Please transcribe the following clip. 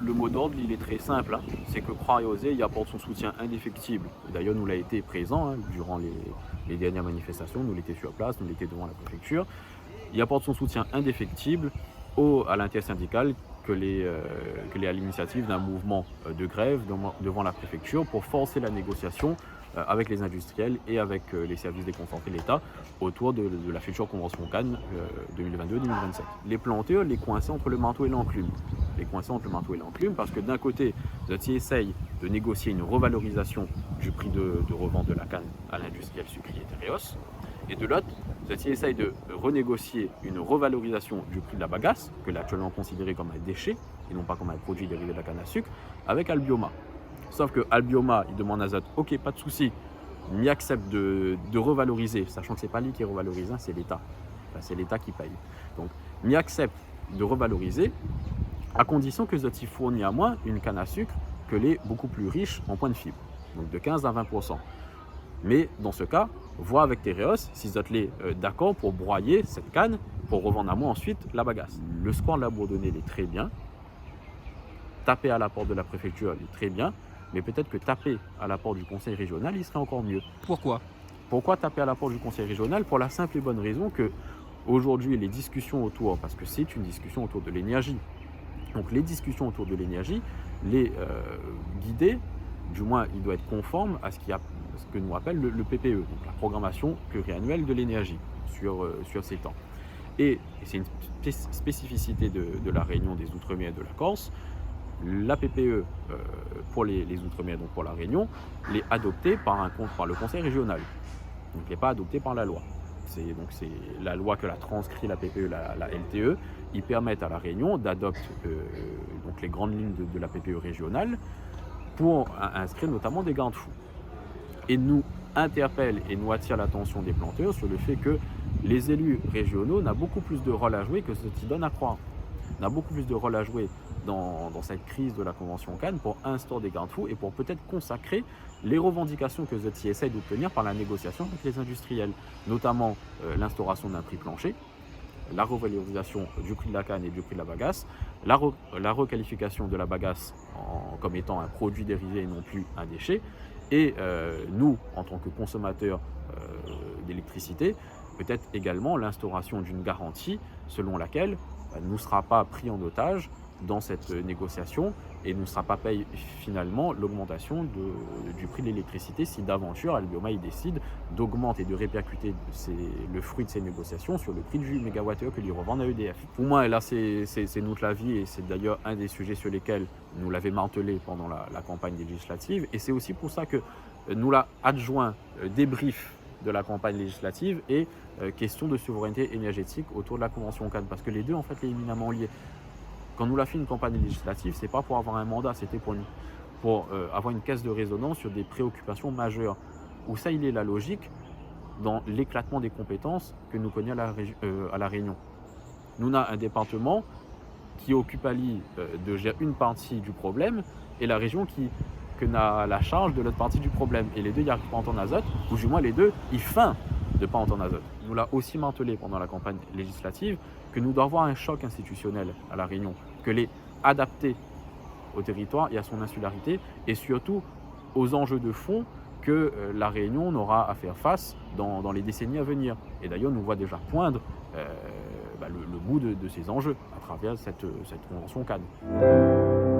le mot d'ordre, il est très simple, hein. C'est que Croire et Oser y apporte son soutien indéfectible. D'ailleurs, nous l'a été présent, hein, durant les dernières manifestations, nous l'étions sur place, nous l'étions devant la préfecture. Il apporte son soutien indéfectible à l'intersyndicale que est à l'initiative d'un mouvement de grève devant la préfecture pour forcer la négociation avec les industriels et avec les services déconcentrés de l'État autour de la future convention Cannes 2022-2027. Les planteurs, les coincés entre le marteau et l'enclume. Les coincés entre le marteau et l'enclume parce que d'un côté, Zati essaye de négocier une revalorisation du prix de revente de la canne à l'industriel sucrier Tereos, et de l'autre, Zati essaye de renégocier une revalorisation du prix de la bagasse, que est actuellement considéré comme un déchet, et non pas comme un produit dérivé de la canne à sucre, avec Albioma. Sauf que Albioma, il demande à Zat, ok, pas de souci, il accepte de revaloriser, sachant que c'est pas lui qui est revalorisé, c'est l'État. Enfin, c'est l'État qui paye. Donc, il accepte de revaloriser, à condition que Zat fournit à moi une canne à sucre que l'est beaucoup plus riche en points de fibre, donc de 15 à 20%. Mais dans ce cas, vois avec Tereos si Zat est d'accord pour broyer cette canne pour revendre à moi ensuite la bagasse. Le score de la Bourdonnais est très bien. Taper à la porte de la préfecture est très bien. Mais peut-être que taper à la porte du conseil régional, il serait encore mieux. Pourquoi? Pourquoi taper à la porte du conseil régional? Pour la simple et bonne raison que aujourd'hui les discussions autour, parce que c'est une discussion autour de l'énergie, donc les discussions autour de l'énergie, les guider, du moins il doit être conforme à ce que nous appelle le PPE, donc la programmation pluriannuelle de l'énergie sur 7 ans. Et c'est une spécificité de la Réunion, des Outre-mer et de la Corse. La PPE pour les Outre-mer, donc pour la Réunion, l'est adoptée par le Conseil régional. Donc, elle n'est pas adoptée par la loi. C'est la loi que l'a transcrit la PPE, la LTE. Ils permettent à la Réunion d'adopter donc les grandes lignes de la PPE régionale pour inscrire notamment des garde-fous. Et nous interpelle et nous attire l'attention des planteurs sur le fait que les élus régionaux n'ont beaucoup plus de rôle à jouer que ce qu'ils donnent à croire. On a beaucoup plus de rôle à jouer dans cette crise de la Convention Cannes pour instaurer des garde-fous et pour peut-être consacrer les revendications que ZTI essaie d'obtenir par la négociation avec les industriels, notamment l'instauration d'un prix plancher, la revalorisation du prix de la canne et du prix de la bagasse, la requalification de la bagasse comme étant un produit dérivé et non plus un déchet, et nous, en tant que consommateurs d'électricité, peut-être également l'instauration d'une garantie selon laquelle ne sera pas pris en otage dans cette négociation et ne sera pas payé finalement l'augmentation du prix de l'électricité si d'aventure Albioma décide d'augmenter et de répercuter le fruit de ces négociations sur le prix du mégawattheure que lui revendent à EDF. Pour moi, là c'est notre avis et c'est d'ailleurs un des sujets sur lesquels nous l'avons martelé pendant la campagne législative et c'est aussi pour ça que nous l'a adjoint débrief de la campagne législative et question de souveraineté énergétique autour de la Convention Cannes parce que les deux en fait sont éminemment liés. Quand nous l'a fait une campagne législative, c'est pas pour avoir un mandat, c'était pour avoir une caisse de résonance sur des préoccupations majeures. Où ça, il est la logique dans l'éclatement des compétences que nous connaissons à la Réunion. Nous avons un département qui occupe à lui de gérer une partie du problème et la région qui n'a la charge de l'autre partie du problème. Et les deux, ils n'arrivent pas à entendre azote, ou du moins les deux, ils feignent de ne pas entendre azote. Nous l'a aussi martelé pendant la campagne législative que nous devons avoir un choc institutionnel à la Réunion, que l'est adapté au territoire et à son insularité, et surtout aux enjeux de fond que la Réunion aura à faire face dans les décennies à venir. Et d'ailleurs, nous voit déjà poindre le bout de ces enjeux à travers cette convention Cannes.